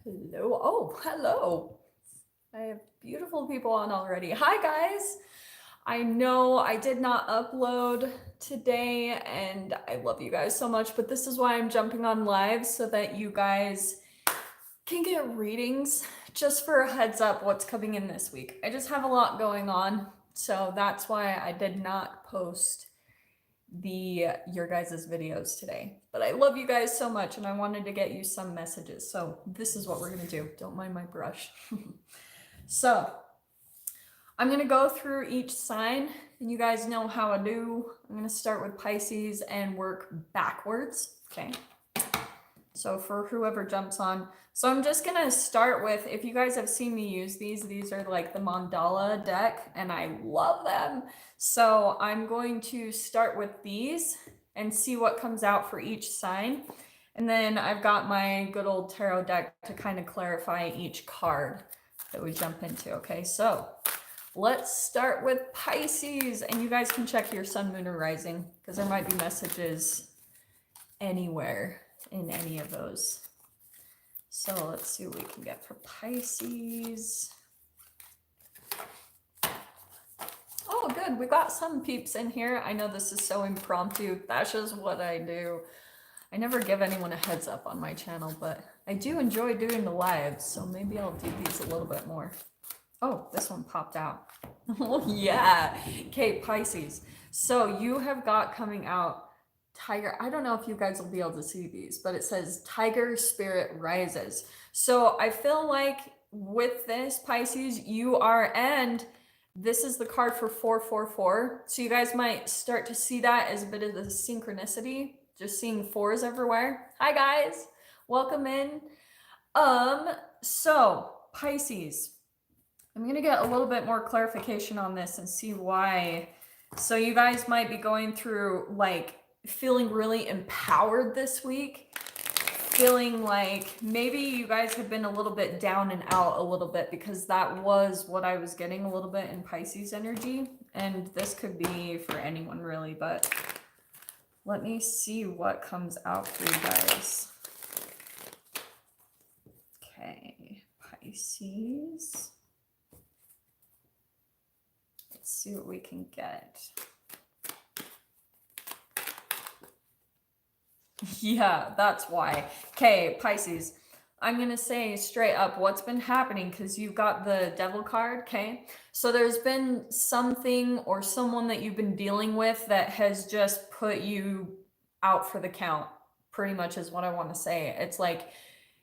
Hello. Oh, hello. I have beautiful people on already. Hi, guys. I know I did not upload today, and I love you guys so much, but this is why I'm jumping on live so that you guys can get readings. Just for a heads up, what's coming in this week. I just have a lot going on, so that's why I did not post your guys' videos today. But I love you guys so much, and I wanted to get you some messages. So this is what we're gonna do. Don't mind my brush. So I'm gonna go through each sign, and you guys know how I do. I'm gonna start with Pisces and work backwards. Okay. So for whoever jumps on, so I'm just gonna start with, if you guys have seen me use these are like the mandala deck, and I love them. So I'm going to start with these and see what comes out for each sign. And then I've got my good old tarot deck to kind of clarify each card that we jump into. Okay, so let's start with Pisces, and you guys can check your sun, moon, or rising, because there might be messages anywhere in any of those. So let's see what we can get for Pisces. Oh, good. We got some peeps in here. I know this is so impromptu. That's just what I do. I never give anyone a heads up on my channel, but I do enjoy doing the lives, so maybe I'll do these a little bit more. Oh, this one popped out. Oh, yeah. Okay, Pisces. So you have got coming out Tiger. I don't know if you guys will be able to see these, but it says Tiger Spirit Rises. So I feel like with this, Pisces, you are, and this is the card for 444. So you guys might start to see that as a bit of the synchronicity, just seeing fours everywhere. Hi guys, welcome in. So Pisces, I'm gonna get a little bit more clarification on this and see why. So you guys might be going through like feeling really empowered this week, feeling like maybe you guys have been a little bit down and out a little bit, because that was what I was getting a little bit in Pisces energy, and this could be for anyone really, but let me see what comes out for you guys. Okay, Pisces. Let's see what we can get. Yeah, that's why. Okay, Pisces, I'm gonna say straight up what's been happening, because you've got the Devil card. Okay, so there's been something or someone that you've been dealing with that has just put you out for the count, pretty much is what I want to say. It's like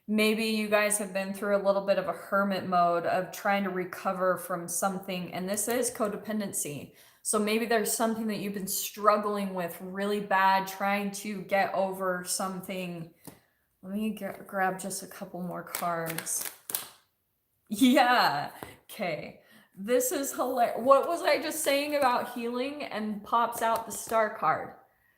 maybe you guys have been through a little bit of a hermit mode of trying to recover from something, and this is codependency. So maybe there's something that you've been struggling with really bad, trying to get over something. Let me grab just a couple more cards. Yeah. Okay. This is hilarious. What was I just saying about healing? And pops out the Star card.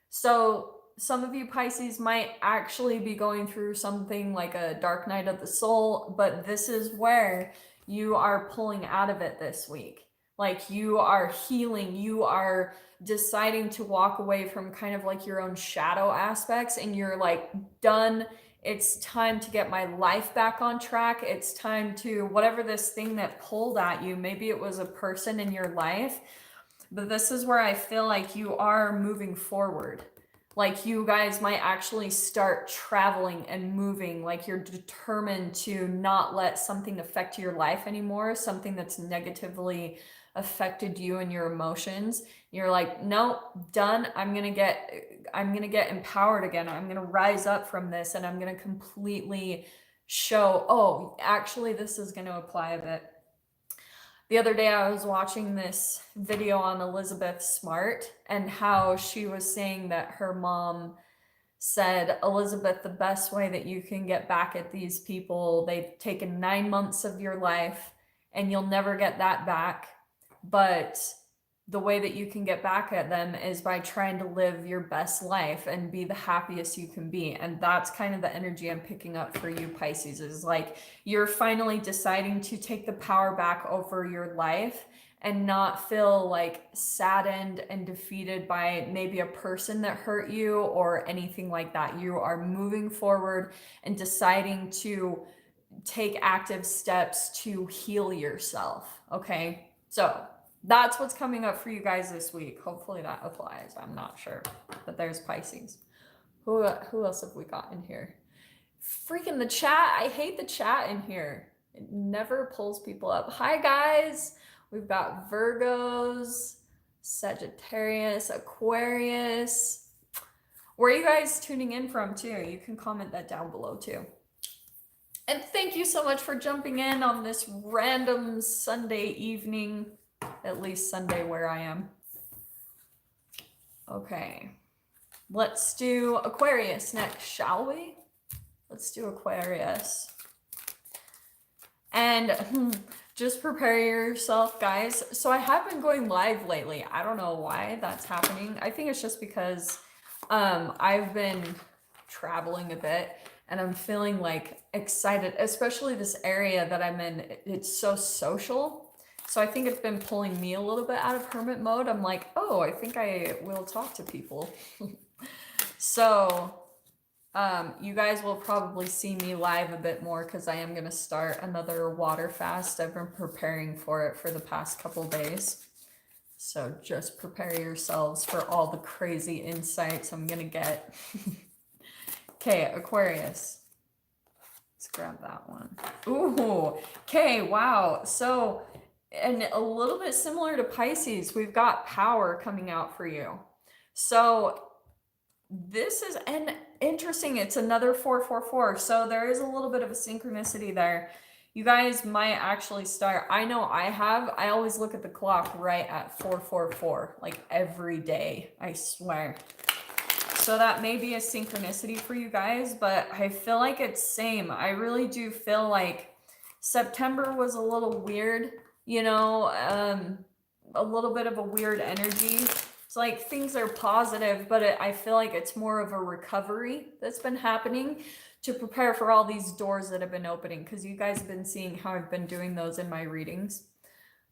So some of you Pisces might actually be going through something like a dark night of the soul, but this is where you are pulling out of it this week. Like you are healing, you are deciding to walk away from kind of like your own shadow aspects, and you're like done. It's time to get my life back on track. It's time to whatever this thing that pulled at you, maybe it was a person in your life, but this is where I feel like you are moving forward. Like you guys might actually start traveling and moving, like you're determined to not let something affect your life anymore, something that's negatively affected you and your emotions. You're like, nope, done. I'm gonna get empowered again. I'm gonna rise up from this, and I'm gonna completely show, oh, actually this is gonna apply a bit. The other day I was watching this video on Elizabeth Smart, and how she was saying that her mom said, Elizabeth, the best way that you can get back at these people, they've taken 9 months of your life and you'll never get that back. But the way that you can get back at them is by trying to live your best life and be the happiest you can be. And that's kind of the energy I'm picking up for you, Pisces, is like you're finally deciding to take the power back over your life and not feel like saddened and defeated by maybe a person that hurt you or anything like that. You are moving forward and deciding to take active steps to heal yourself. Okay, so that's what's coming up for you guys this week. Hopefully that applies. I'm not sure, but there's Pisces. Who else have we got in here? Freaking the chat. I hate the chat in here. It never pulls people up. Hi guys. We've got Virgos, Sagittarius, Aquarius. Where are you guys tuning in from too? You can comment that down below too. And thank you so much for jumping in on this random Sunday evening, at least Sunday where I am. Okay, let's do Aquarius next, shall we? Let's do Aquarius. And just prepare yourself, guys. So I have been going live lately. I don't know why that's happening. I think it's just because I've been traveling a bit and I'm feeling like excited, especially this area that I'm in. It's so social. So I think it's been pulling me a little bit out of hermit mode. I'm like, oh, I think I will talk to people. So you guys will probably see me live a bit more because I am going to start another water fast. I've been preparing for it for the past couple days. So just prepare yourselves for all the crazy insights I'm going to get. Okay, Aquarius. Let's grab that one. Ooh, okay, wow. So, and a little bit similar to Pisces, we've got power coming out for you. So this is an interesting, it's another 444. So there is a little bit of a synchronicity there. You guys might actually start, I know I always look at the clock right at 444, like every day, I swear. So that may be a synchronicity for you guys, but I feel like it's same. I really do feel like September was a little weird, you know, a little bit of a weird energy. It's like things are positive, but I feel like it's more of a recovery that's been happening to prepare for all these doors that have been opening, because you guys have been seeing how I've been doing those in my readings.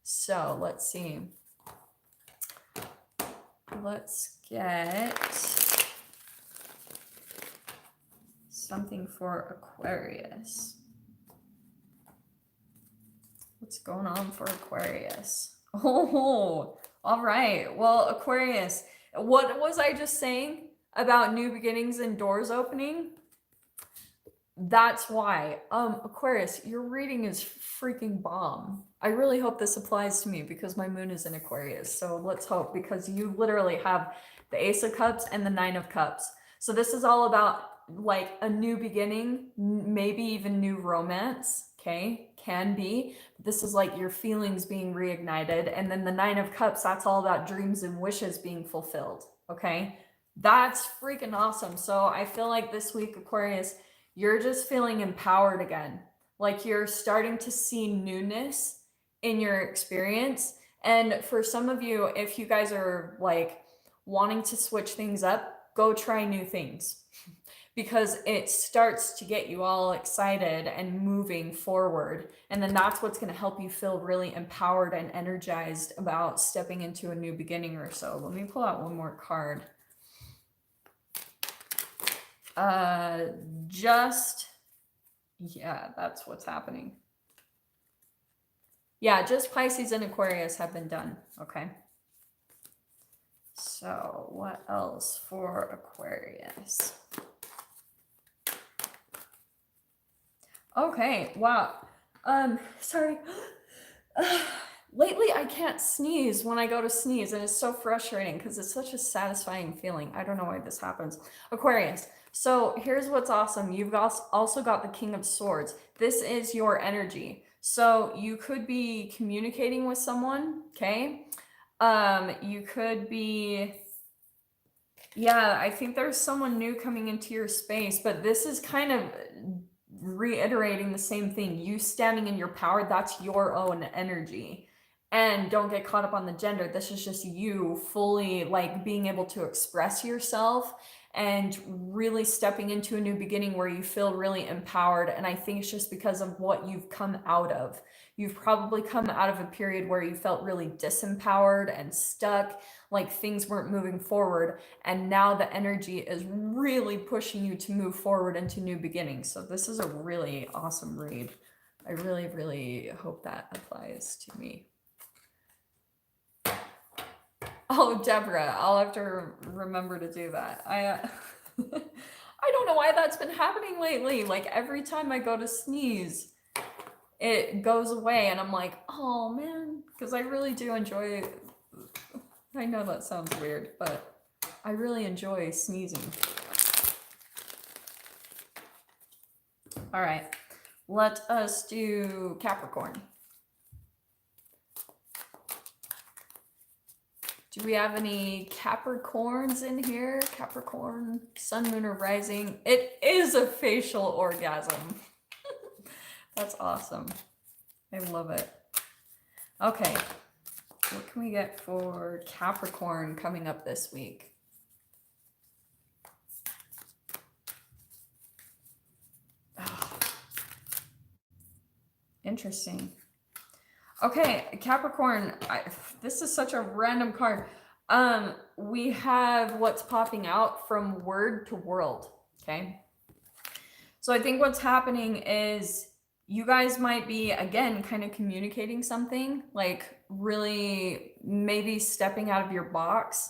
So let's see. Let's get something for Aquarius. What's going on for Aquarius? Oh, all right. Well, Aquarius, what was I just saying about new beginnings and doors opening? That's why. Aquarius, your reading is freaking bomb. I really hope this applies to me because my moon is in Aquarius. So let's hope, because you literally have the Ace of Cups and the Nine of Cups. So this is all about like a new beginning, maybe even new romance. Okay, can be. This is like your feelings being reignited. And then the Nine of Cups, that's all about dreams and wishes being fulfilled. Okay, that's freaking awesome. So I feel like this week, Aquarius, you're just feeling empowered again. Like you're starting to see newness in your experience. And for some of you, if you guys are like wanting to switch things up, go try new things. Because it starts to get you all excited and moving forward. And then that's what's going to help you feel really empowered and energized about stepping into a new beginning or so. Let me pull out one more card. Yeah, that's what's happening. Yeah, just Pisces and Aquarius have been done. Okay. So what else for Aquarius? Okay, wow. Sorry. Lately I can't sneeze when I go to sneeze, and it's so frustrating because it's such a satisfying feeling. I don't know why this happens. Aquarius. So here's what's awesome. You've also got the King of Swords. This is your energy. So you could be communicating with someone, okay? You could be, yeah, I think there's someone new coming into your space, but this is kind of reiterating the same thing. You standing in your power, that's your own energy. And don't get caught up on the gender. This is just you fully like being able to express yourself and really stepping into a new beginning where you feel really empowered. And I think it's just because of what you've come out of. You've probably come out of a period where you felt really disempowered and stuck, like things weren't moving forward. And now the energy is really pushing you to move forward into new beginnings. So this is a really awesome read. I really, really hope that applies to me. Oh, Deborah, I'll have to remember to do that. I don't know why that's been happening lately. Like every time I go to sneeze, it goes away and I'm like, oh man, because I really do enjoy, I know that sounds weird, but I really enjoy sneezing. All right, let us do Capricorn. Do we have any Capricorns in here? Capricorn, sun, moon, or rising. It is a facial orgasm. That's awesome. I love it. Okay, what can we get for Capricorn coming up this week? Oh. Interesting. Okay, Capricorn, this is such a random card. We have what's popping out from word to world, okay? So I think what's happening is you guys might be, again, kind of communicating something, like really maybe stepping out of your box.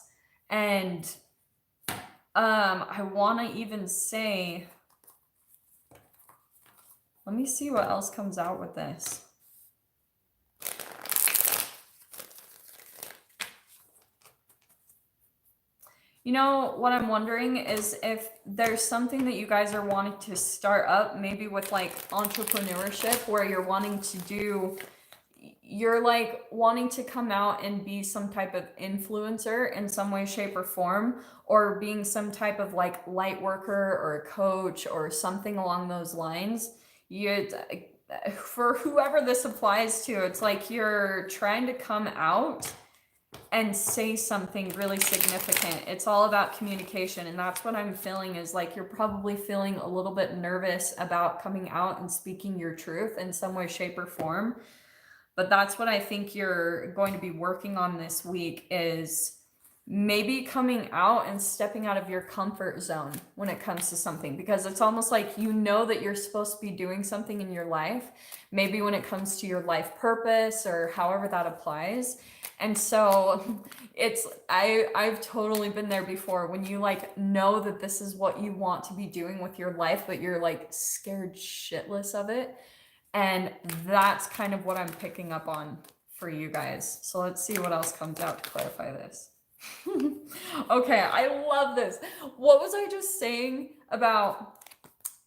And I want to even say, let me see what else comes out with this. You know, what I'm wondering is if there's something that you guys are wanting to start up, maybe with like entrepreneurship, where you're wanting to do, you're like wanting to come out and be some type of influencer in some way, shape, or form, or being some type of like light worker or a coach or something along those lines. For whoever this applies to, it's like you're trying to come out and say something really significant. It's all about communication, and that's what I'm feeling, is like you're probably feeling a little bit nervous about coming out and speaking your truth in some way, shape, or form. But that's what I think you're going to be working on this week, is maybe coming out and stepping out of your comfort zone when it comes to something, because it's almost like you know that you're supposed to be doing something in your life, maybe when it comes to your life purpose or however that applies. And so it's, I've totally been there before, when you like know that this is what you want to be doing with your life, but you're like scared shitless of it. And that's kind of what I'm picking up on for you guys. So let's see what else comes out to clarify this. Okay, I love this. What was I just saying about,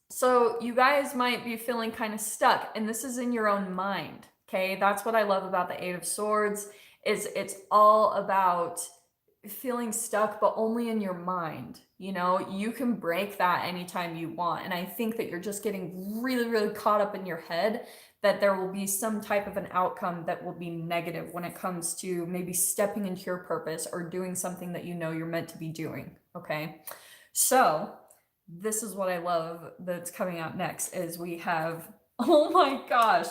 so you guys might be feeling kind of stuck, and this is in your own mind, okay? That's what I love about the Eight of Swords, is it's all about feeling stuck, but only in your mind. You know, you can break that anytime you want. And I think that you're just getting really, really caught up in your head that there will be some type of an outcome that will be negative when it comes to maybe stepping into your purpose or doing something that you know you're meant to be doing. Okay. So this is what I love that's coming out next, is we have, oh my gosh,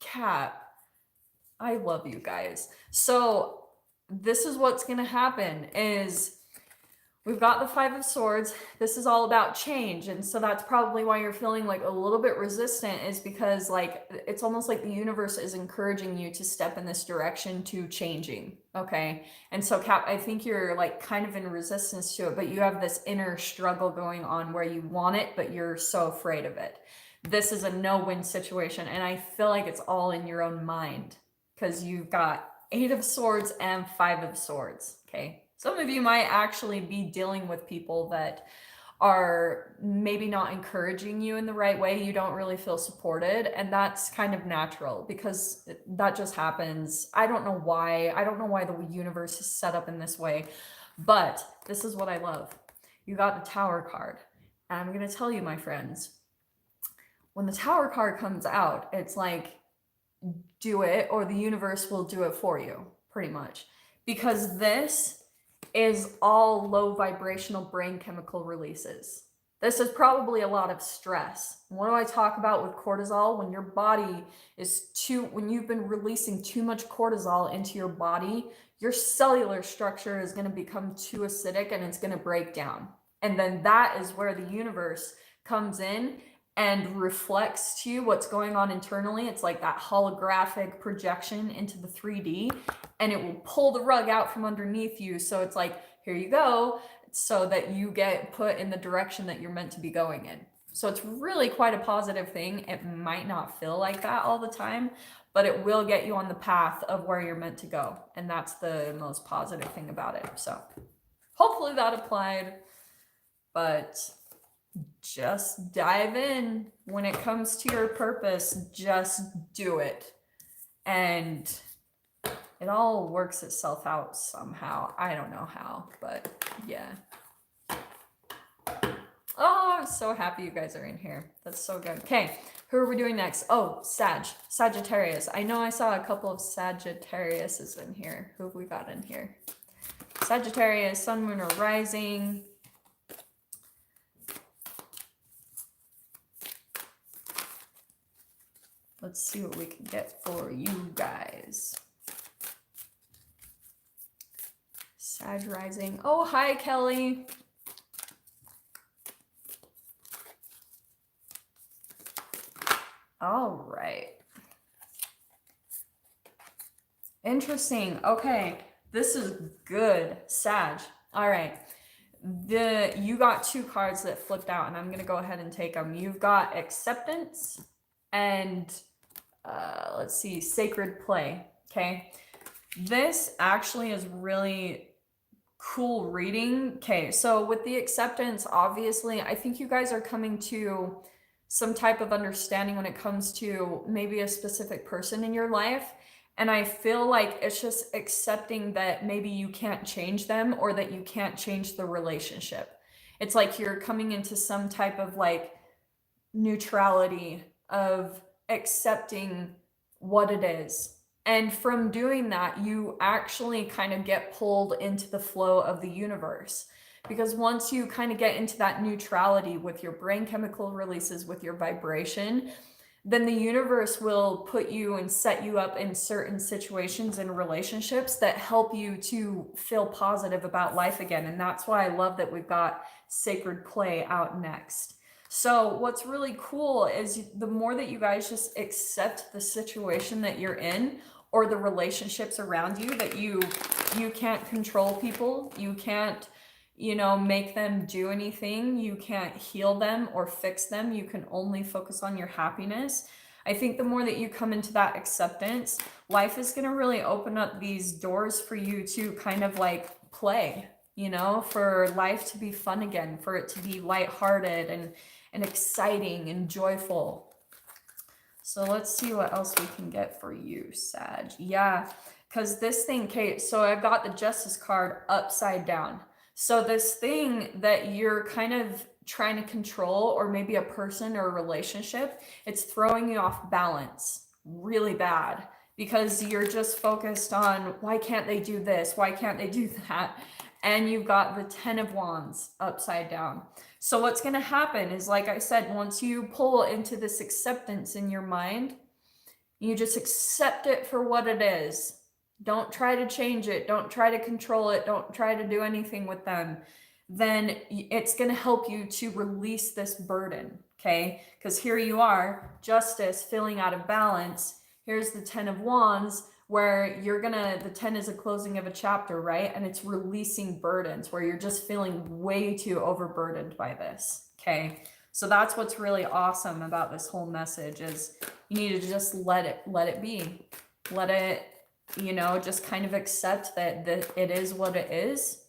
Cap. I love you guys. So this is what's going to happen, is we've got the Five of Swords. This is all about change. And so that's probably why you're feeling like a little bit resistant, is because like it's almost like the universe is encouraging you to step in this direction to changing. Okay. And so Cap, I think you're like kind of in resistance to it, but you have this inner struggle going on where you want it, but you're so afraid of it. This is a no-win situation. And I feel like it's all in your own mind, because you've got Eight of Swords and Five of Swords. Okay. Some of you might actually be dealing with people that are maybe not encouraging you in the right way. You don't really feel supported, and that's kind of natural, because that just happens. I don't know why. I don't know why the universe is set up in this way, but this is what I love. You got the Tower card, and I'm going to tell you, my friends, when the Tower card comes out, it's like, do it, or the universe will do it for you, pretty much. Because this is all low vibrational brain chemical releases. This is probably a lot of stress. What do I talk about with cortisol? When your body is when you've been releasing too much cortisol into your body, your cellular structure is going to become too acidic and it's going to break down. And then that is where the universe comes in and reflects to you what's going on internally. It's like that holographic projection into the 3D, and it will pull the rug out from underneath you. So it's like, here you go, so that you get put in the direction that you're meant to be going in. So it's really quite a positive thing. It might not feel like that all the time, but it will get you on the path of where you're meant to go. And that's the most positive thing about it. So hopefully that applied, but just dive in. When it comes to your purpose, just do it. And it all works itself out somehow. I don't know how, but yeah. Oh, I'm so happy you guys are in here. That's so good. Okay, who are we doing next? Oh, Sagittarius. I know I saw a couple of Sagittariuses in here. Who have we got in here? Sagittarius, Sun, Moon, or Rising. Let's see what we can get for you guys. Sag rising. Oh, hi, Kelly. All right. Interesting. Okay, this is good, Sag. All right. You got two cards that flipped out, and I'm going to go ahead and take them. You've got acceptance and let's see, sacred play. Okay, this actually is really cool reading. Okay, so with the acceptance, obviously, I think you guys are coming to some type of understanding when it comes to maybe a specific person in your life. And I feel like it's just accepting that maybe you can't change them, or that you can't change the relationship. It's like you're coming into some type of like neutrality of accepting what it is. And from doing that, you actually kind of get pulled into the flow of the universe. Because once you kind of get into that neutrality with your brain chemical releases, with your vibration, then the universe will put you and set you up in certain situations and relationships that help you to feel positive about life again. And that's why I love that we've got sacred play out next. So what's really cool is the more that you guys just accept the situation that you're in, or the relationships around you, that you can't control people, you can't, make them do anything, you can't heal them or fix them, you can only focus on your happiness. I think the more that you come into that acceptance, life is going to really open up these doors for you to kind of like play, for life to be fun again, for it to be lighthearted and exciting and joyful. So let's see what else we can get for you, Sag. Yeah, because this thing, Kate, so I've got the Justice card upside down. So this thing that you're kind of trying to control, or maybe a person or a relationship, it's throwing you off balance really bad, because you're just focused on, why can't they do this? Why can't they do that? And you've got the 10 of Wands upside down. So what's going to happen is, like I said, once you pull into this acceptance in your mind, you just accept it for what it is. Don't try to change it. Don't try to control it. Don't try to do anything with them. Then it's going to help you to release this burden, okay? Because here you are, Justice, feeling out of balance. Here's the 10 of Wands, where the 10 is a closing of a chapter, right? And it's releasing burdens, where you're just feeling way too overburdened by this, okay? So that's what's really awesome about this whole message, is you need to just let it be. Let it, just kind of accept that it is what it is.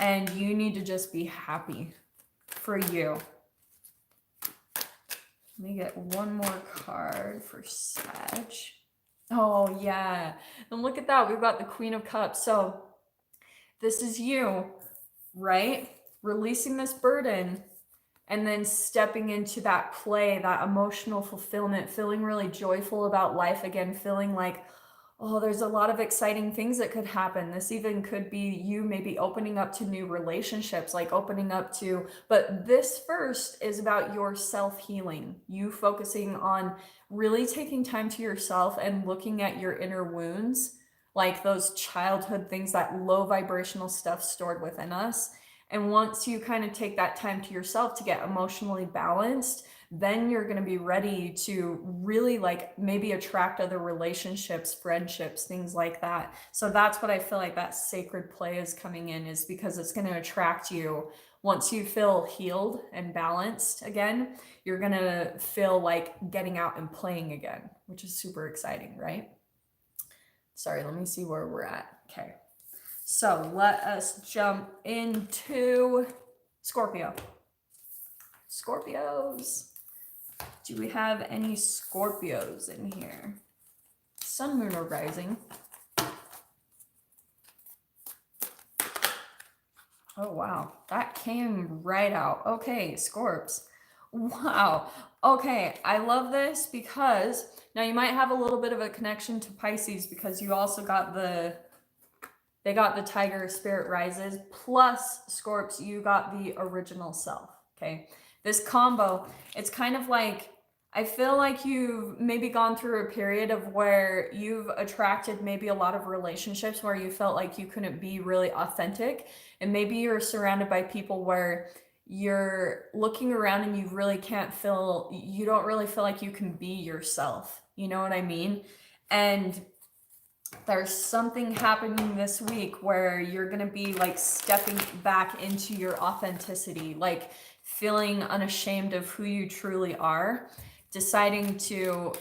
And you need to just be happy for you. Let me get one more card for Sag. Oh, yeah. And look at that. We've got the Queen of Cups. So this is you, right? Releasing this burden and then stepping into that play, that emotional fulfillment, feeling really joyful about life again, feeling like, Oh, there's a lot of exciting things that could happen. This even could be you maybe opening up to new relationships, like opening up to, but this first is about your self-healing, you focusing on really taking time to yourself and looking at your inner wounds, like those childhood things, that low vibrational stuff stored within us. And once you kind of take that time to yourself to get emotionally balanced, then you're going to be ready to really like maybe attract other relationships, friendships, things like that. So that's what I feel like that sacred play is coming in, is because it's going to attract you. Once you feel healed and balanced again, you're going to feel like getting out and playing again, which is super exciting, right? Sorry, let me see where we're at. Okay. So let us jump into Scorpio. Scorpios. Do we have any Scorpios in here? Sun, moon, or rising? Oh, wow. That came right out. Okay, Scorps. Wow. Okay, I love this because now you might have a little bit of a connection to Pisces because you also got they got the Tiger Spirit Rises, plus Scorps, you got the original self, okay? This combo, it's kind of like, I feel like you've maybe gone through a period of where you've attracted maybe a lot of relationships where you felt like you couldn't be really authentic. And maybe you're surrounded by people where you're looking around and you really can't feel, you don't really feel like you can be yourself. You know what I mean? And there's something happening this week where you're going to be like stepping back into your authenticity, like feeling unashamed of who you truly are, deciding to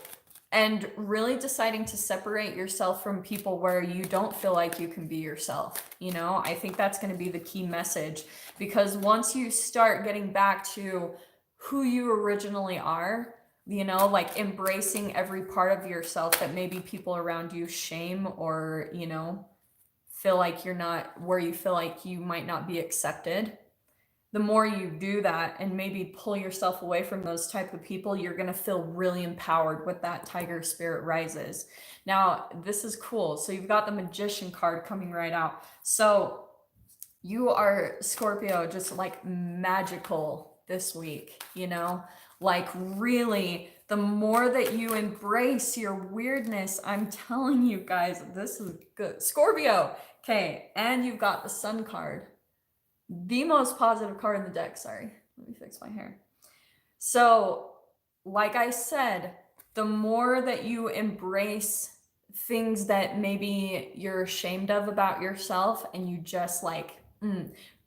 separate yourself from people where you don't feel like you can be yourself. You know, I think that's going to be the key message, because once you start getting back to who you originally are, you know, like embracing every part of yourself that maybe people around you shame, or, you know, feel like you're not, where you feel like you might not be accepted. The more you do that and maybe pull yourself away from those type of people, you're going to feel really empowered with that Tiger Spirit Rises. Now, this is cool. So you've got the Magician card coming right out. So you are, Scorpio, just like magical this week, you know, like really, the more that you embrace your weirdness, I'm telling you guys, this is good. Scorpio. Okay. And you've got the Sun card, the most positive card in the deck. Sorry, let me fix my hair. So like I said, the more that you embrace things that maybe you're ashamed of about yourself, and you just like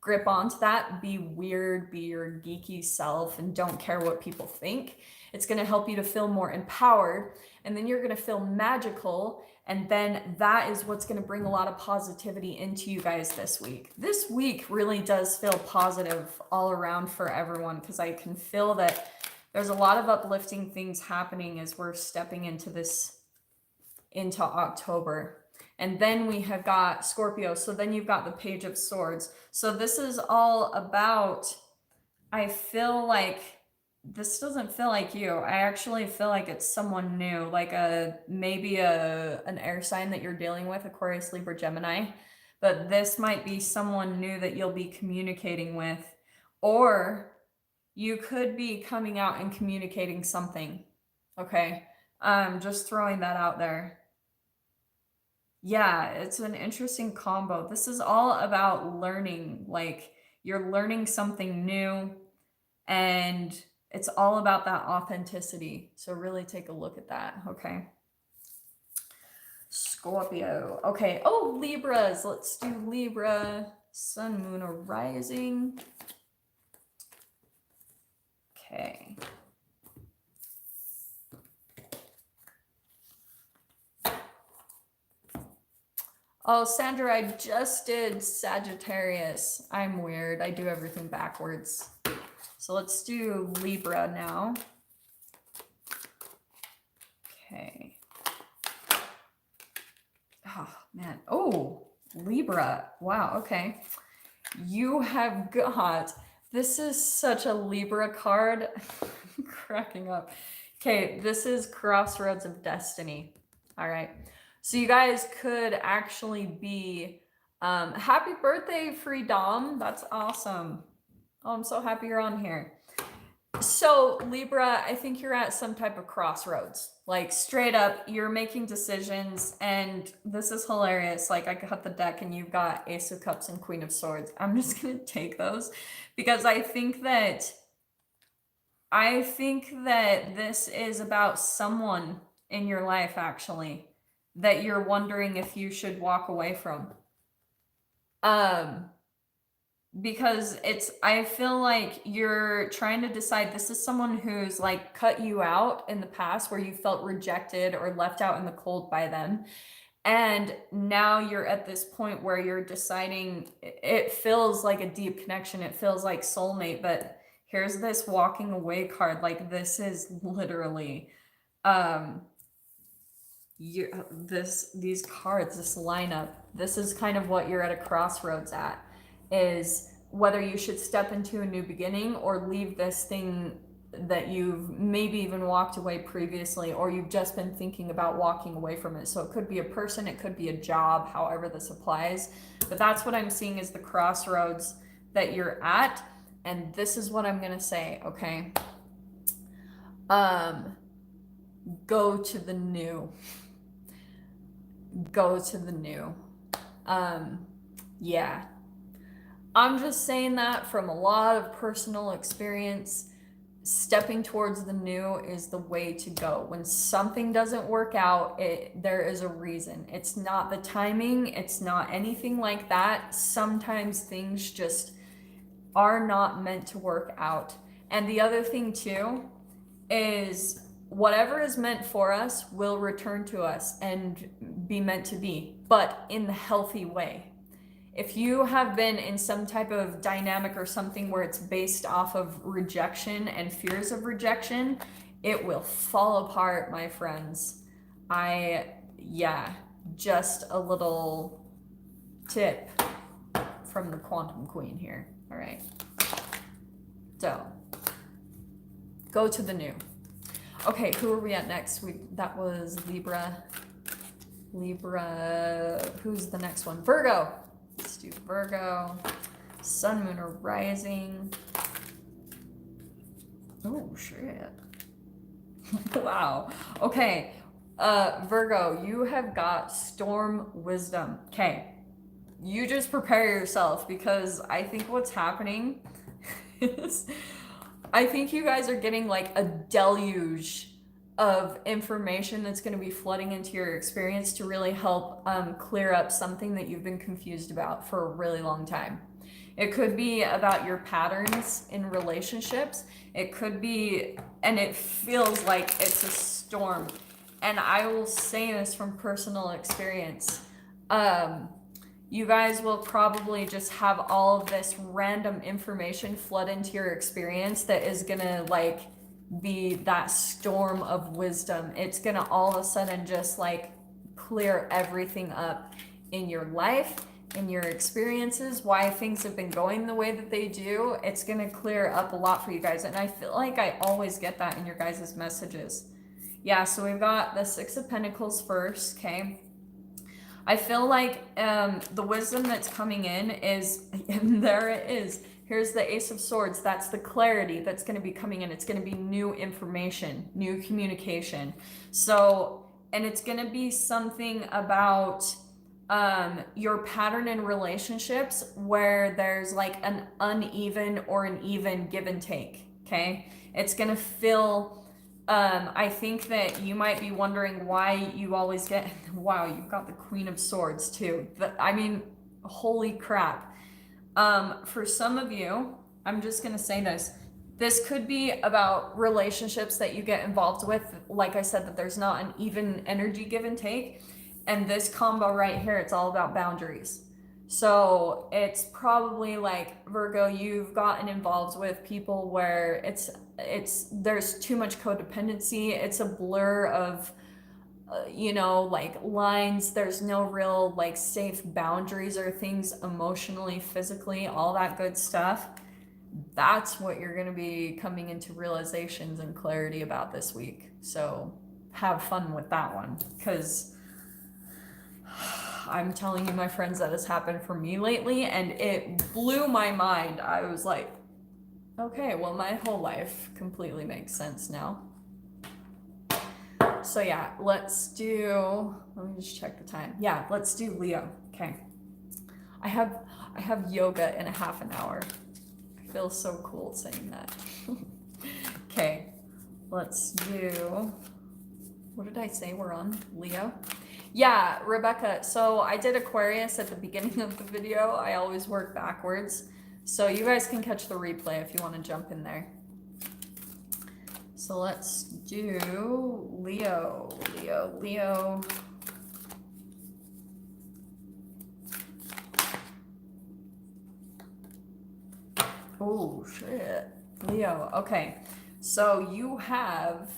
grip onto that, be weird, be your geeky self, and don't care what people think, it's going to help you to feel more empowered, and then you're going to feel magical. And then that is what's going to bring a lot of positivity into you guys this week. This week really does feel positive all around for everyone, because I can feel that there's a lot of uplifting things happening as we're stepping into October. And then we have got Scorpio. So then you've got the Page of Swords. So this is all about, I feel like, this doesn't feel like you. I actually feel like it's someone new, like maybe an air sign that you're dealing with, Aquarius, Libra, Gemini. But this might be someone new that you'll be communicating with, or you could be coming out and communicating something. Okay, just throwing that out there. Yeah, it's an interesting combo. This is all about learning, like you're learning something new, and it's all about that authenticity. So really take a look at that, okay? Scorpio. Okay, oh, Libras. Let's do Libra. Sun, moon, or rising. Okay. Oh, Sandra, I just did Sagittarius. I'm weird. I do everything backwards. So let's do Libra now. Okay. Oh, man. Oh, Libra. Wow, okay. You have got, this is such a Libra card. I'm cracking up. Okay, this is Crossroads of Destiny. All right. So you guys could actually be, happy birthday, Freedom. That's awesome. Oh, I'm so happy you're on here. So Libra, I think you're at some type of crossroads. Like straight up, you're making decisions, and this is hilarious. Like I cut the deck and you've got Ace of Cups and Queen of Swords. I'm just gonna take those because I think that this is about someone in your life actually that you're wondering if you should walk away from. Um because I feel like you're trying to decide, this is someone who's like cut you out in the past where you felt rejected or left out in the cold by them. And now you're at this point where you're deciding, it feels like a deep connection. It feels like soulmate, but here's this walking away card. Like this is literally, um, these cards, this lineup, this is kind of what you're at a crossroads at, is whether you should step into a new beginning or leave this thing that you've maybe even walked away previously, or you've just been thinking about walking away from it. So it could be a person, it could be a job, however this applies. But that's what I'm seeing is the crossroads that you're at. And this is what I'm gonna say, okay? Go to the new. Go to the new. Yeah. I'm just saying that from a lot of personal experience. Stepping towards the new is the way to go. When something doesn't work out, there is a reason. It's not the timing, it's not anything like that. Sometimes things just are not meant to work out. And the other thing too is whatever is meant for us will return to us and be meant to be, but in the healthy way. If you have been in some type of dynamic or something where it's based off of rejection and fears of rejection, it will fall apart, my friends. Just a little tip from the Quantum Queen here. All right. So, go to the new. Okay, who are we at next? That was Libra. Who's the next one? Virgo. Let's do Virgo. Sun, Moon, or Rising. Oh, shit. Wow. Okay. Virgo, you have got Storm Wisdom. Okay. You just prepare yourself, because I think what's happening is I think you guys are getting like a deluge of information that's going to be flooding into your experience to really help clear up something that you've been confused about for a really long time. It could be about your patterns in relationships. It could be, and it feels like it's a storm. And I will say this from personal experience. You guys will probably just have all of this random information flood into your experience that is gonna like be that storm of wisdom. It's gonna all of a sudden just like clear everything up in your life, in your experiences, why things have been going the way that they do. It's gonna clear up a lot for you guys. And I feel like I always get that in your guys' messages. Yeah, so we've got the Six of Pentacles first, okay? I feel like the wisdom that's coming in is, and there it is. Here's the Ace of Swords. That's the clarity that's going to be coming in. It's going to be new information, new communication. So, and it's going to be something about your pattern in relationships where there's like an uneven or an even give and take, okay? It's going to feel... I think that you might be wondering why you always get, wow, you've got the Queen of Swords too. I mean, holy crap. For some of you, I'm just going to say this could be about relationships that you get involved with. Like I said, that there's not an even energy give and take. And this combo right here, it's all about boundaries. So it's probably like, Virgo, you've gotten involved with people where there's too much codependency. It's a blur of like lines. There's no real like safe boundaries or things emotionally, physically, all that good stuff. That's what you're going to be coming into realizations and clarity about this week. So have fun with that one, because I'm telling you, my friends, that has happened for me lately, and it blew my mind. I was like, okay, well, my whole life completely makes sense now. So yeah, let me just check the time. Yeah, let's do Leo. Okay. I have yoga in a half an hour. I feel so cool saying that. Okay, let's do, what did I say we're on? Leo? Yeah, Rebecca, so I did Aquarius at the beginning of the video. I always work backwards. So you guys can catch the replay if you want to jump in there. So let's do Leo. Oh, shit. Leo, okay. So you have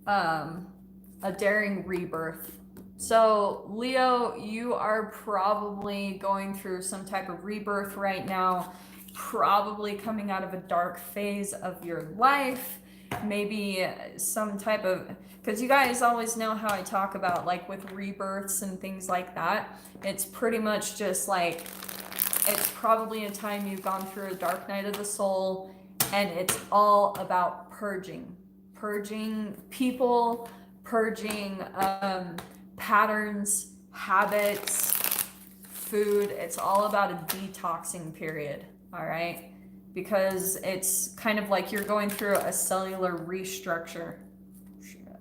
a daring rebirth. So Leo, you are probably going through some type of rebirth right now, probably coming out of a dark phase of your life, maybe some type of, because you guys always know how I talk about like with rebirths and things like that. It's pretty much just like, it's probably a time you've gone through a dark night of the soul, and it's all about purging people, purging patterns, habits, food. It's all about a detoxing period, all right? Because it's kind of like you're going through a cellular restructure.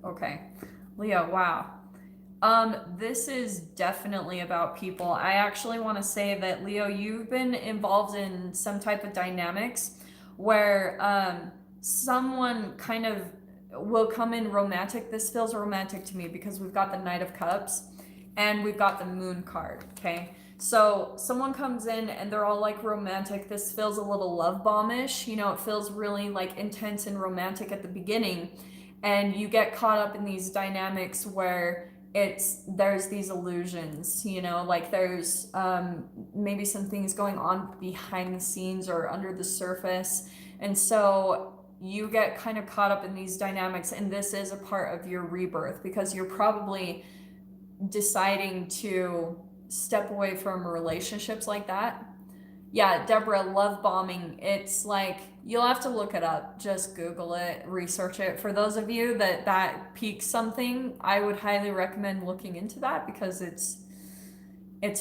Okay, Leo, wow. This is definitely about people. I actually want to say that, Leo, you've been involved in some type of dynamics where someone kind of will come in romantic. This feels romantic to me because we've got the Knight of Cups and we've got the Moon card, okay? So someone comes in and they're all like romantic. This feels a little love bombish. You know, it feels really like intense and romantic at the beginning. And you get caught up in these dynamics where there's these illusions, you know, like there's maybe some things going on behind the scenes or under the surface. And so you get kind of caught up in these dynamics, and this is a part of your rebirth because you're probably deciding to step away from relationships like that. Yeah, Deborah, love bombing. It's like, you'll have to look it up. Just Google it, research it. For those of you that piques something, I would highly recommend looking into that because it's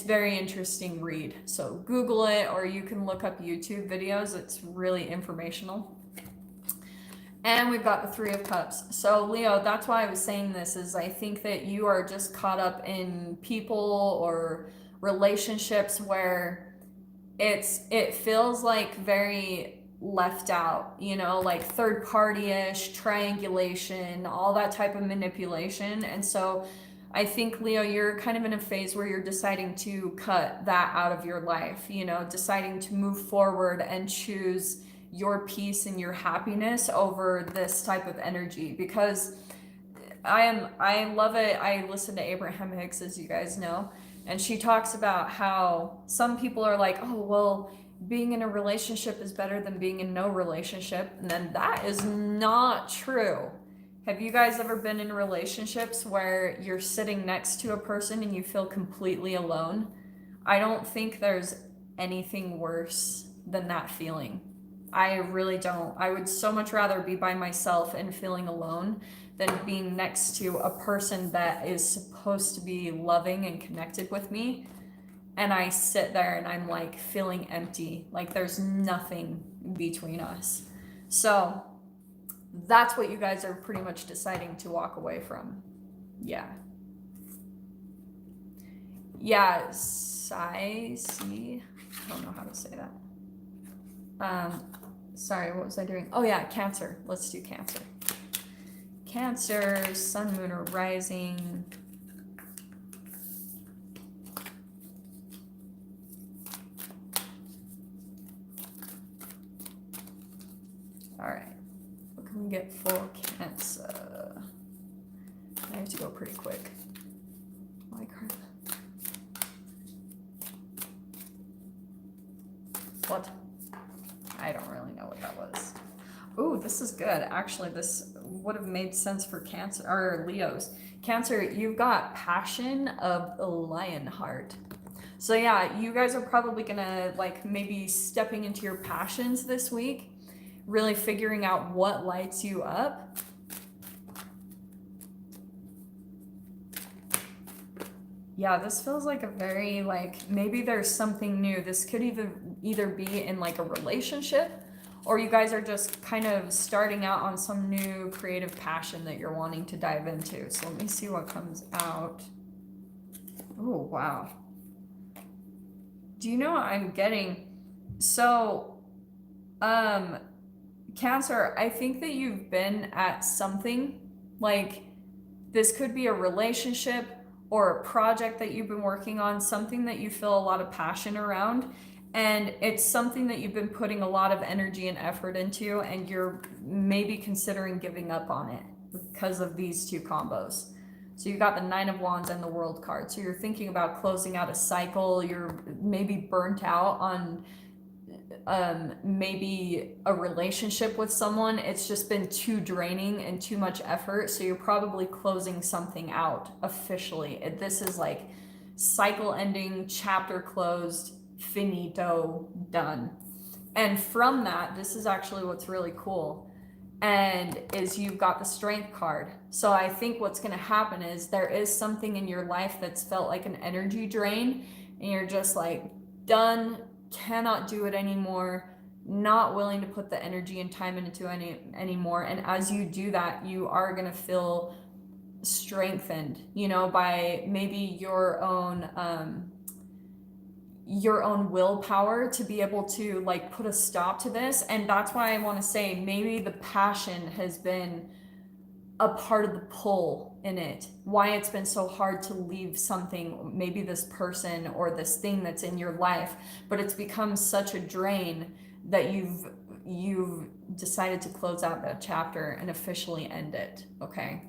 very interesting read. So Google it, or you can look up YouTube videos. It's really informational. And we've got the Three of Cups. So Leo, that's why I was saying this, is I think that you are just caught up in people or relationships where it feels like very left out, you know, like third party-ish, triangulation, all that type of manipulation. And so I think, Leo, you're kind of in a phase where you're deciding to cut that out of your life, you know, deciding to move forward and choose your peace and your happiness over this type of energy, because I love it. I listen to Abraham Hicks, as you guys know, and she talks about how some people are like, oh, well, being in a relationship is better than being in no relationship. And then that is not true. Have you guys ever been in relationships where you're sitting next to a person and you feel completely alone? I don't think there's anything worse than that feeling. I really don't. I would so much rather be by myself and feeling alone than being next to a person that is supposed to be loving and connected with me. And I sit there and I'm like feeling empty, like there's nothing between us. So that's what you guys are pretty much deciding to walk away from. Yeah. Yeah, I don't know how to say that. Sorry, what was I doing? Oh yeah, Cancer. Let's do Cancer. Cancer, Sun, Moon, or Rising. All right, what can we get for Cancer? I have to go pretty quick. My card. What? I don't really know what that was. Ooh, this is good. Actually, this would have made sense for Cancer or Leos. Cancer, you've got passion of the lion heart. So yeah, you guys are probably gonna like maybe stepping into your passions this week, really figuring out what lights you up. Yeah, this feels like a very like, maybe there's something new. This could either be in like a relationship, or you guys are just kind of starting out on some new creative passion that you're wanting to dive into. So let me see what comes out. Oh, wow. Do you know what I'm getting? So, Cancer, I think that you've been at something, like this could be a relationship or a project that you've been working on, something that you feel a lot of passion around, and it's something that you've been putting a lot of energy and effort into, and you're maybe considering giving up on it because of these two combos. So you got the Nine of Wands and the World card. So you're thinking about closing out a cycle. You're maybe burnt out on maybe a relationship with someone. It's just been too draining and too much effort. So you're probably closing something out officially. This is like cycle ending, chapter closed, finito, done. And from that, this is actually what's really cool, and is you've got the Strength card. So I think what's going to happen is there is something in your life that's felt like an energy drain, and you're just like done, cannot do it anymore, not willing to put the energy and time into anymore. And as you do that, you are going to feel strengthened, you know, by maybe your own willpower to be able to like put a stop to this. And that's why I want to say maybe the passion has been a part of the pull in it, why it's been so hard to leave something, maybe this person or this thing that's in your life, but it's become such a drain that you've decided to close out that chapter and officially end it. Okay,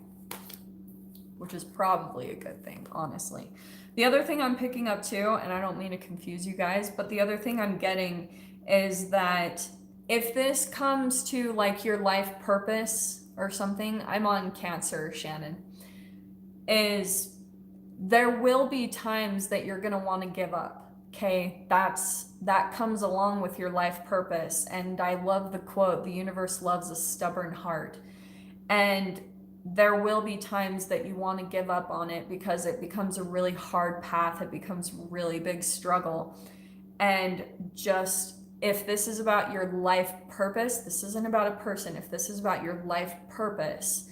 which is probably a good thing, honestly. The other thing I'm picking up too, and I don't mean to confuse you guys, but the other thing I'm getting is that if this comes to like your life purpose or something, I'm on Cancer, Shannon, is there will be times that you're going to want to give up. Okay, that comes along with your life purpose. And I love the quote, the universe loves a stubborn heart. And there will be times that you want to give up on it because it becomes a really hard path. It becomes a really big struggle. And just, if this is about your life purpose, this isn't about a person. If this is about your life purpose,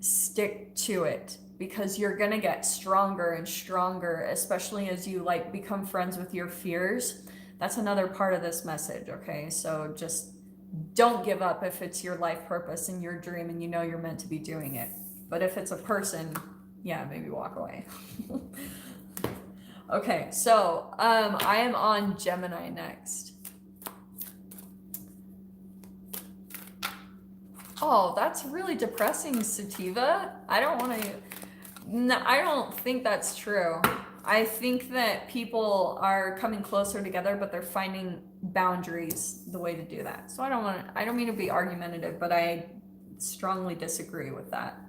stick to it, because you're going to get stronger and stronger, especially as you like become friends with your fears. That's another part of this message. Okay. So just don't give up if it's your life purpose and your dream and you know you're meant to be doing it. But if it's a person, yeah, maybe walk away. Okay, so I am on Gemini next. Oh, that's really depressing, Sativa. I don't think that's true. I think that people are coming closer together, but they're finding boundaries the way to do that. So I don't mean to be argumentative, but I strongly disagree with that.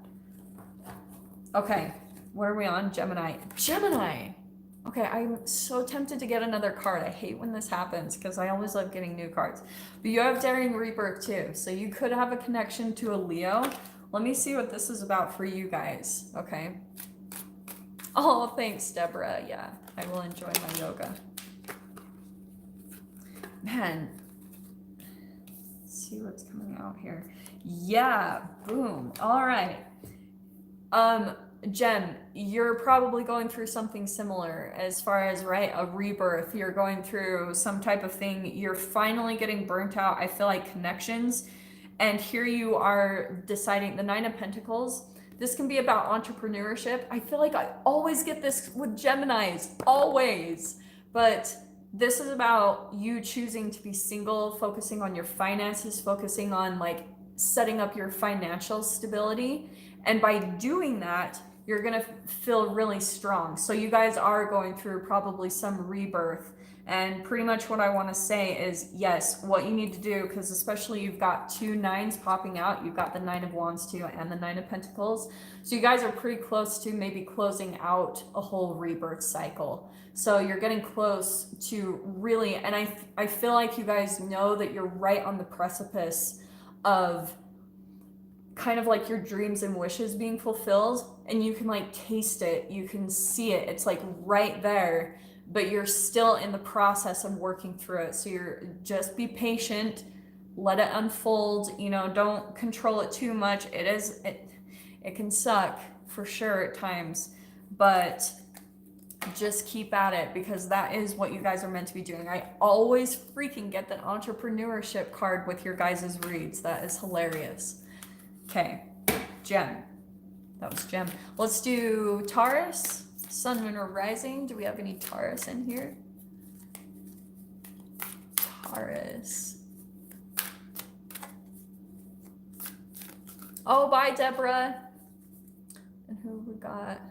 Okay, what are we on? Gemini. Okay, I'm so tempted to get another card. I hate when this happens because I always love getting new cards. But you have Daring Rebirth too, so you could have a connection to a Leo. Let me see what this is about for you guys, okay? Oh, thanks, Deborah. Yeah, I will enjoy my yoga. Man, let's see what's coming out here. Yeah, boom. All right. Gem, you're probably going through something similar as far as, right, a rebirth. You're going through some type of thing. You're finally getting burnt out. I feel like connections. And here you are deciding, the Nine of Pentacles. This can be about entrepreneurship. I feel like I always get this with Geminis, always. But this is about you choosing to be single, focusing on your finances, focusing on like setting up your financial stability. And by doing that, you're going to feel really strong. So you guys are going through probably some rebirth And pretty much what I want to say is, yes, what you need to do, because especially you've got 2 nines popping out. You've got the 9 of Wands too and the 9 of Pentacles. So you guys are pretty close to maybe closing out a whole rebirth cycle. So you're getting close to really, and I feel like you guys know that you're right on the precipice of kind of like your dreams and wishes being fulfilled, and you can like taste it, you can see it, it's like right there, but you're still in the process of working through it. So you're just be patient, let it unfold, you know, don't control it too much. It can suck for sure at times, but just keep at it, because that is what you guys are meant to be doing. I always freaking get the entrepreneurship card with your guys' reads. That is hilarious. Okay, Gem. That was Gem. Let's do Taurus, Sun, Moon, or Rising. Do we have any Taurus in here? Taurus. Oh, bye, Deborah. And who we got?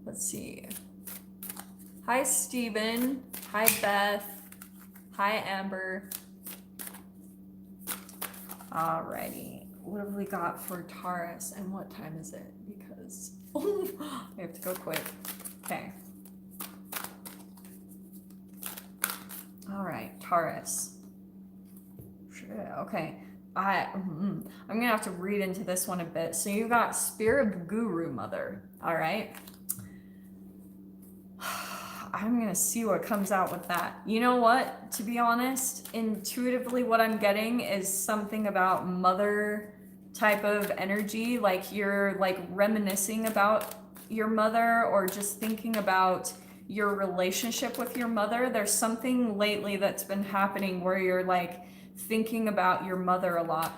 Let's see. Hi, Steven. Hi, Beth. Hi, Amber. Alrighty. What have we got for Taurus, and what time is it? Because we have to go quick. Okay. All right, Taurus. Okay. I'm gonna have to read into this one a bit. So you got Spirit Guru Mother. All right. I'm gonna see what comes out with that. You know what? To be honest, intuitively what I'm getting is something about mother type of energy, like you're like reminiscing about your mother, or just thinking about your relationship with your mother. There's something lately that's been happening where you're like thinking about your mother a lot.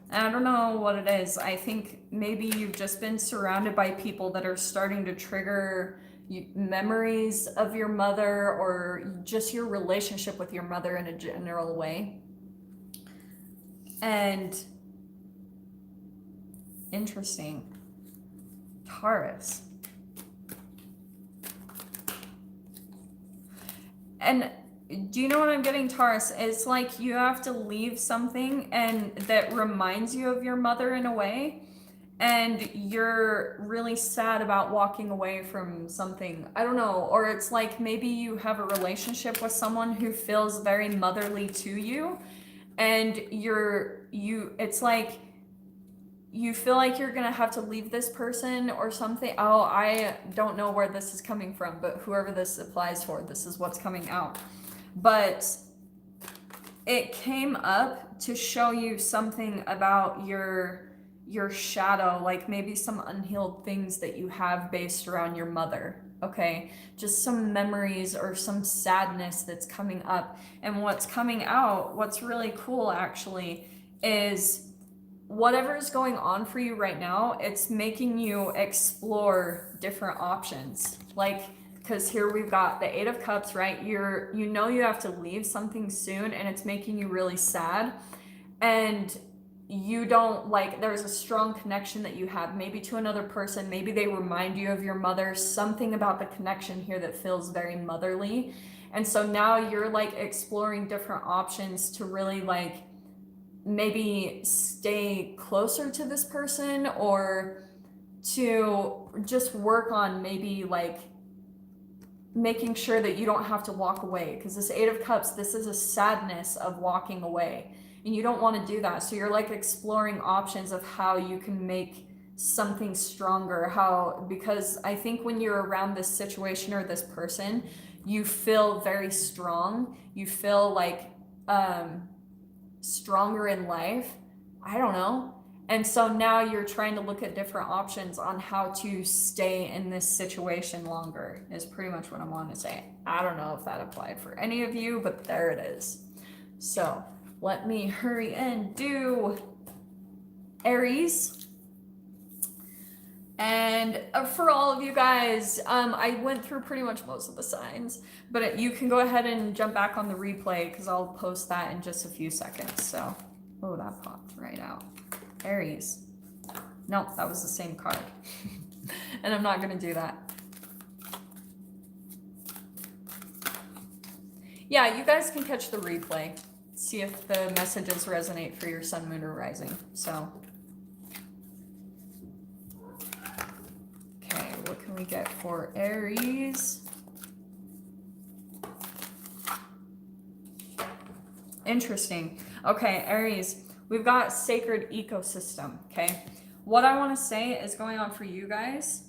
And I don't know what it is. I think maybe you've just been surrounded by people that are starting to trigger memories of your mother, or just your relationship with your mother in a general way. And interesting. Taurus. And do you know what I'm getting, Taurus? It's like you have to leave something and that reminds you of your mother in a way, and you're really sad about walking away from something. I don't know. Or it's like maybe you have a relationship with someone who feels very motherly to you, and it's like you feel like you're gonna have to leave this person or something. Oh, I don't know where this is coming from, but whoever this applies for, this is what's coming out. But it came up to show you something about your shadow, like maybe some unhealed things that you have based around your mother. Okay, just some memories or some sadness that's coming up. And what's coming out, what's really cool actually, is whatever is going on for you right now, it's making you explore different options. Like, because here we've got the 8 of Cups, right? You know you have to leave something soon, and it's making you really sad. And you don't like, there's a strong connection that you have maybe to another person. Maybe they remind you of your mother, something about the connection here that feels very motherly. And so now you're like exploring different options to really like maybe stay closer to this person, or to just work on maybe like making sure that you don't have to walk away. Because this 8 of Cups, this is a sadness of walking away, and you don't want to do that. So you're like exploring options of how you can make something stronger. Because I think when you're around this situation or this person, you feel very strong. You feel like stronger in life. I don't know. And so now you're trying to look at different options on how to stay in this situation longer, is pretty much what I want to say. I don't know if that applied for any of you, but there it is. So let me hurry and do Aries. And for all of you guys, I went through pretty much most of the signs, but you can go ahead and jump back on the replay because I'll post that in just a few seconds. So, oh, that popped right out. Aries. Nope, that was the same card. And I'm not going to do that. Yeah, you guys can catch the replay. See if the messages resonate for your sun, moon, or rising. So, okay, what can we get for Aries? Interesting. Okay, Aries, we've got sacred ecosystem, okay? What I want to say is going on for you guys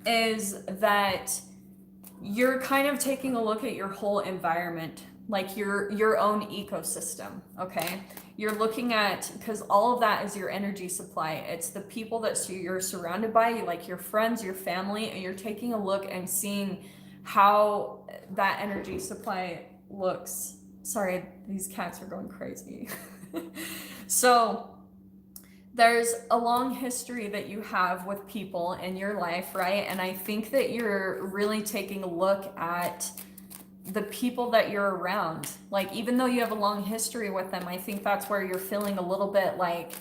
is that you're kind of taking a look at your whole environment, like your own ecosystem, okay? You're looking at, because all of that is your energy supply. It's the people that you're surrounded by, like your friends, your family, and you're taking a look and seeing how that energy supply looks. Sorry, these cats are going crazy. So there's a long history that you have with people in your life, right? And I think that you're really taking a look at the people that you're around. Like, even though you have a long history with them, I think that's where you're feeling a little bit like,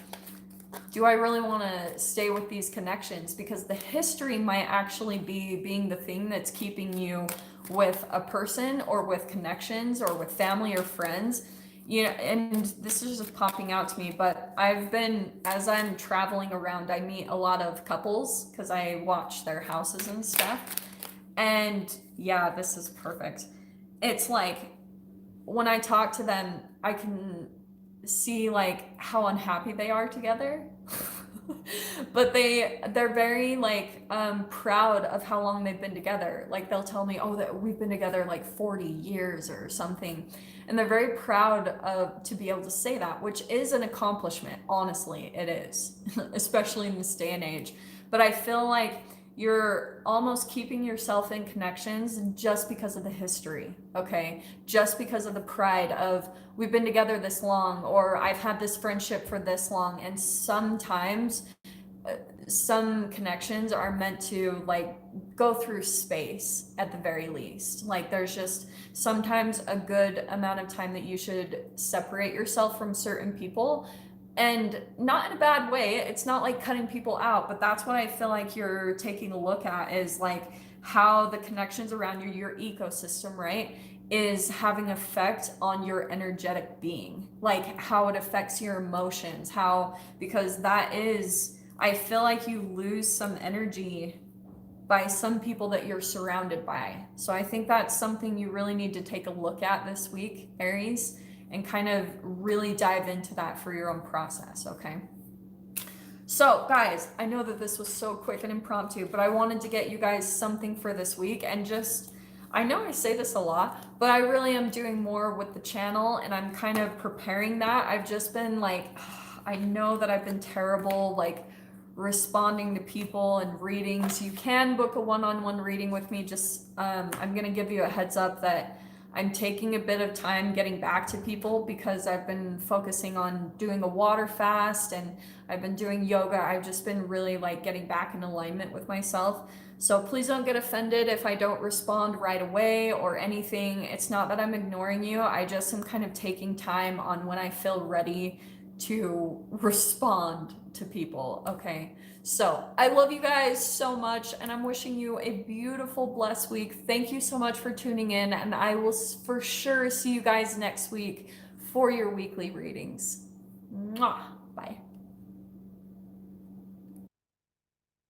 do I really want to stay with these connections? Because the history might actually be being the thing that's keeping you with a person or with connections or with family or friends. You know, and this is just popping out to me, but I've been, as I'm traveling around, I meet a lot of couples because I watch their houses and stuff. And yeah, this is perfect. It's like when I talk to them, I can see like how unhappy they are together. But they're very like proud of how long they've been together. Like they'll tell me, oh, that we've been together like 40 years or something. And they're very proud of to be able to say that, which is an accomplishment. Honestly, it is, especially in this day and age. But I feel like you're almost keeping yourself in connections just because of the history, okay? Just because of the pride of we've been together this long, or I've had this friendship for this long. And sometimes some connections are meant to like go through space at the very least. Like there's just sometimes a good amount of time that you should separate yourself from certain people, and not in a bad way. It's not like cutting people out, but that's what I feel like you're taking a look at, is like how the connections around you, your ecosystem, right, is having effect on your energetic being, like how it affects your emotions, how, because that is, I feel like you lose some energy by some people that you're surrounded by. So I think that's something you really need to take a look at this week, Aries, and kind of really dive into that for your own process, okay? So guys, I know that this was so quick and impromptu, but I wanted to get you guys something for this week, and just, I know I say this a lot, but I really am doing more with the channel, and I'm kind of preparing that. I've just been like, I know that I've been terrible, like responding to people and readings. You can book a one-on-one reading with me. Just I'm gonna give you a heads up that I'm taking a bit of time getting back to people because I've been focusing on doing a water fast, and I've been doing yoga. I've just been really like getting back in alignment with myself. So please don't get offended if I don't respond right away or anything. It's not that I'm ignoring you. I just am kind of taking time on when I feel ready to respond to people, okay? So I love you guys so much, and I'm wishing you a beautiful, blessed week. Thank you so much for tuning in, and I will for sure see you guys next week for your weekly readings. Mwah. Bye.